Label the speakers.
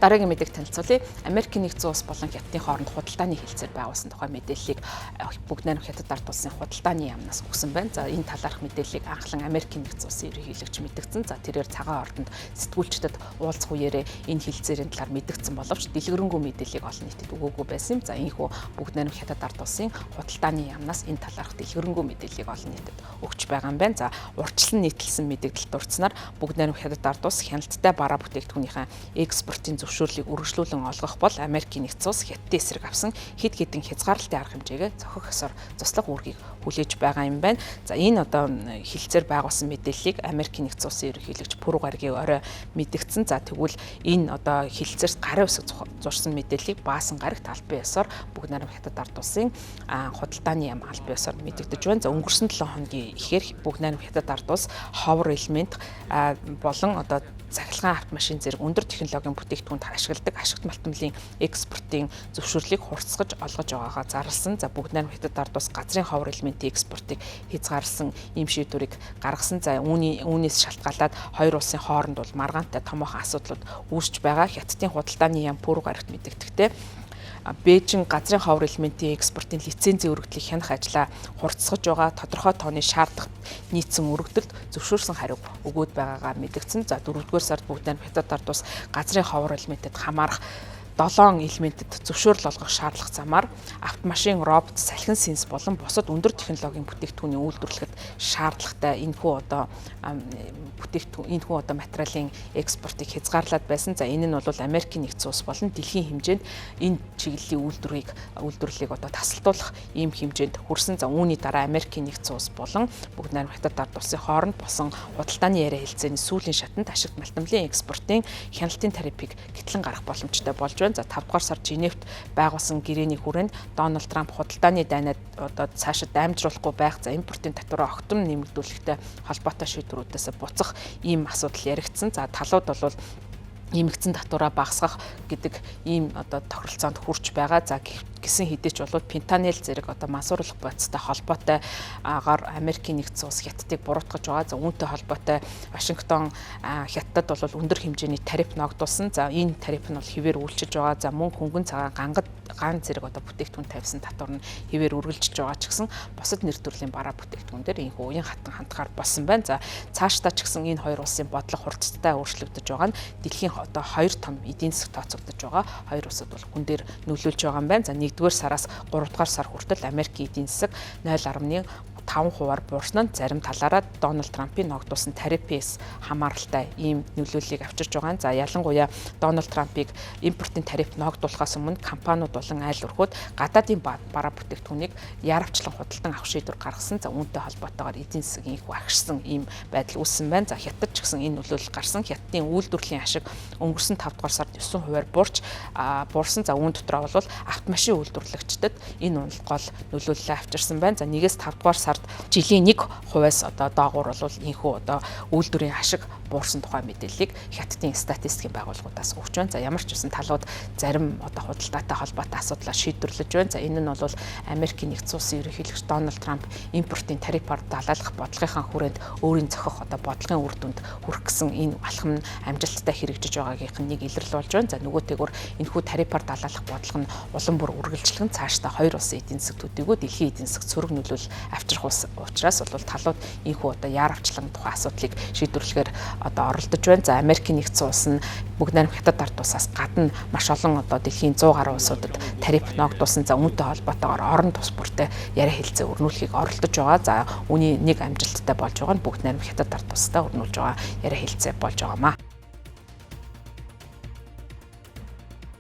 Speaker 1: Дараагийн мэдээг танилцуулъя. Америкийн нэгдсэн улс болон Хятадын хооронд худалдааны хэлцээр байгуулсан тухай мэдээллийг бүгд найрамд Хятад ард улсын худалдааны яамнаас өгсөн байна. За энэ талаарх мэдээллийг анхлан Америкийн нэгдсэн улсын ерөнхийлөгч мэдгдсэн. За тэрээр цагаан ордонд сэтгүүлчдэд уулзах үеэрээ энэ хэлцээрийн талаар мэдгдсэн боловч дэлгэрэнгүй мэдээллийг олон нийтэд өгөөгүй байсан юм. За энэхүү бүгд найрамд Хятад ард улсын худалдааны яамнаас энэ талаарх дэлгэрэнгүй мэдээллийг олон нийтэд өгч байгаа юм байна. За урьдчилан нийтэлсэн мэдээлэл дурдсанаар бүгд найрамд Хятад ард улс хяналттай бараа бүтээгдэхүүнийхээ экспортын зөвшөөрлийг үргэлжлүүлэн олгох бол Америкийн нэгдсэн улс Хятадын эсрэг авсан хэд хэдэн хязгаарлалтын арга хэмжээгээ зохих ёсоор туслах үүргийг хүлээж байгаа юм байна. За энэ одоо хэлцээр байгуулсан мэдээллийг Америкийн нэгдсэн улсын ерөнхийлөгч Пүрэв гаригийн орой мэдгдсэн. За тэгвэл энэ одоо хэлцээрс гарын үсэг зурсан мэдээллийг баасан гарагт албан ёсоор бүгд найрамд Хятад ард улсын худалдааны яам албан ёсоор мэдэгдэж байна. За өнгөрсөн 7 хоногийн ихээр бүгд найрамд Хятад ард улс ховор элемент болон одоо цахилгаан автомашин зэрэг өндөр технологийн бүтээгдэхүүнд ашигладаг ашигт малтмлын экспортын зөвшөөрлийг хурцгаж олгож байгаагаа зарласан. За бүгд найрамд Хятад ард улс газрын ховор элементийн экспортыг хязгаарласан ийм шийдвэрийг гаргасан. За үүнээс шалтгаалаад хоёр улсын хооронд бол маргаантай томоохон асуудлууд үүсч байгаа. Хятадын худалдааны яам Пүрэв гарагт мэдэгдэхдээ Бээжин газрын ховор элементийн экспортын лицензийн өргөдлийг хянах ажлаа хурцсгаж байгаа. Тодорхой тооны шаардлагат нийцсэн өргөдөлд зөвшөөрсөн хариу өгөөд байгаагаа мэдгдсэн. За 4-р сард бүгд найрамд Хятад ард улс газрын ховор элементэд хамаарах 7 элементэд зөвшөөрөл олгох шаардлага замаар автомашин, робот, салхин сэнс болон бусад өндөр технологийн бүтээгдэхүүний үйлдвэрлэхэд шаардлагатай энэхүү одоо материалын экспортыг хязгаарлаад байсан. За энэ нь бол Америкийн нэгдсэн улс болон дэлхийн хэмжээнд энэ чиглэлийн үйлдвэрлэлийг одоо тасалдуулах ийм хэмжээнд хүрсэн. За үүний дараа Америкийн нэгдсэн улс болон бүгд найрамд Хятад ард улсын хооронд болсон худалдааны яриа хэлцээний сүүлийн шатанд ашигт малтмлын экспортын хяналтын тарифыг гэтлэн гарах боломжтой болж байна. За 5-р сард Женевт байгуулсан гэрээний хүрээнд Дональд Трамп худалдааны дайнад одоо цаашид амжруулахгүй байх, за импортын татвараа огтом нэмэгдүүлэхтэй холбоотой шийдвэрүүдээс буцах ийм асуудал яригдсан. За талууд бол нэмэгдсэн татвараа багасгах гэдэг ийм одоо тохиролцоонд хүрч байгаа. За гэсэн хэдий ч бол фентанил зэрэг одоо мансууруулах бодистой холбоотой Америкийн нэгдсэн улс Хятадыг буруутгаж байгаа. За үүнтэй холбоотой Вашингтон Хятадд бол өндөр хэмжээний тариф ногдуулсан. За энэ тариф нь бол хэвээр үйлчилж байгаа. За мөн хөнгөн цагаан ган зэрэг одоо бүтээгдэхүүн тавьсан татвар нь хэвээр үргэлжлэж байгаа ч гэсэн бусад нэр төрлийн бараа бүтээгдэхүүн дээр энэ үеийн хатан хандгаар болсон байна. За цаашдаа ч гэсэн энэ хоёр улсын бодлого хурцтай өөрчлөгдөж байгаа нь дэлхийн одоо хоёр том эдийн засаг тооцогдож байгаа. Хоёр улсад бол хүн дээр нөлөөлж байгаа юм байна. За 1-р сараас 3-р сар хүртэл Америкийн эдийн засаг 0.5% буурсан нь зарим талаараа Дональд Трампын ногдуулсан тарифээс хамааралтай ийм нөлөөллийг авчирч байгаа. За ялангуяа Дональд Трампыг импортын тариф ногдуулахаас өмнө компаниуд болон айл өрхүүд гадаадын бараа бүтээгдэхүүнийг яарвчлан худалдан авах шийдвэр гаргасан. За үүнтэй холбоотойгоор эдийн засгийн их агшсан ийм байдал үүссэн байна. За Хятад ч гэсэн энэ нөлөөлөл гарсан. Хятадын үйлдвэрлэлийн ашиг өнгөрсөн 5-р сард 9% буурсан. За үүн дотроо бол автомашин үйлдвэрлэгчдэд энэ гол нөлөөллөө авчирсан байна. За 1-ээс 5-р сард жилийн 1%-аас одоо доогуур бол энэхүү одоо үйлдвэрийн ашиг буурсан тухай мэдээллийг Хятадын статистикийн байгууллагуудаас өгч байна. За ямар ч үсэн талууд зарим одоо худалдаатай холбоотой асуудлаа шийдвэрлэж байна. За энэ нь бол Америкийн нэгдсэн улсын ерөнхийлөгч Дональд Трамп импортын тарифаар далайлах бодлогынхаа хүрээнд өөрийн зохих одоо бодлогын үр дүнд хүрэх гэсэн энэ алхам нь амжилттай хэрэгжиж байгаагийнх нь нэг илрэл болж байна. За нөгөөтэйгөр энэхүү тарифаар далайлах бодлого нь улам бүр үргэлжлэн цаашдаа хоёр улсын эдийн засаг төдийгүй дэлхийн эдийн засаг сөрөг нөлөөлөл авчрах учраас бол талууд энэхүү одоо яарвчлан тухай асуудлыг шийдвэрлэхээр одоо оролдож байна. За Америкийн нэгдсэн улс нь бүгд найрамд Хятад ард улсаас гадна маш олон одоо дэлхийн 100 гаруй улсуудад тариф ногдуулсан. За үүнтэй холбоотойгоор орон тус бүртээ яриа хэлцээ өрнүүлэхийг оролдож байгаа. За үүний нэг амжилттай болж байгаа нь бүгд найрамд Хятад ард улстай өрнүүлж байгаа яриа хэлцээ болж байгаамаа.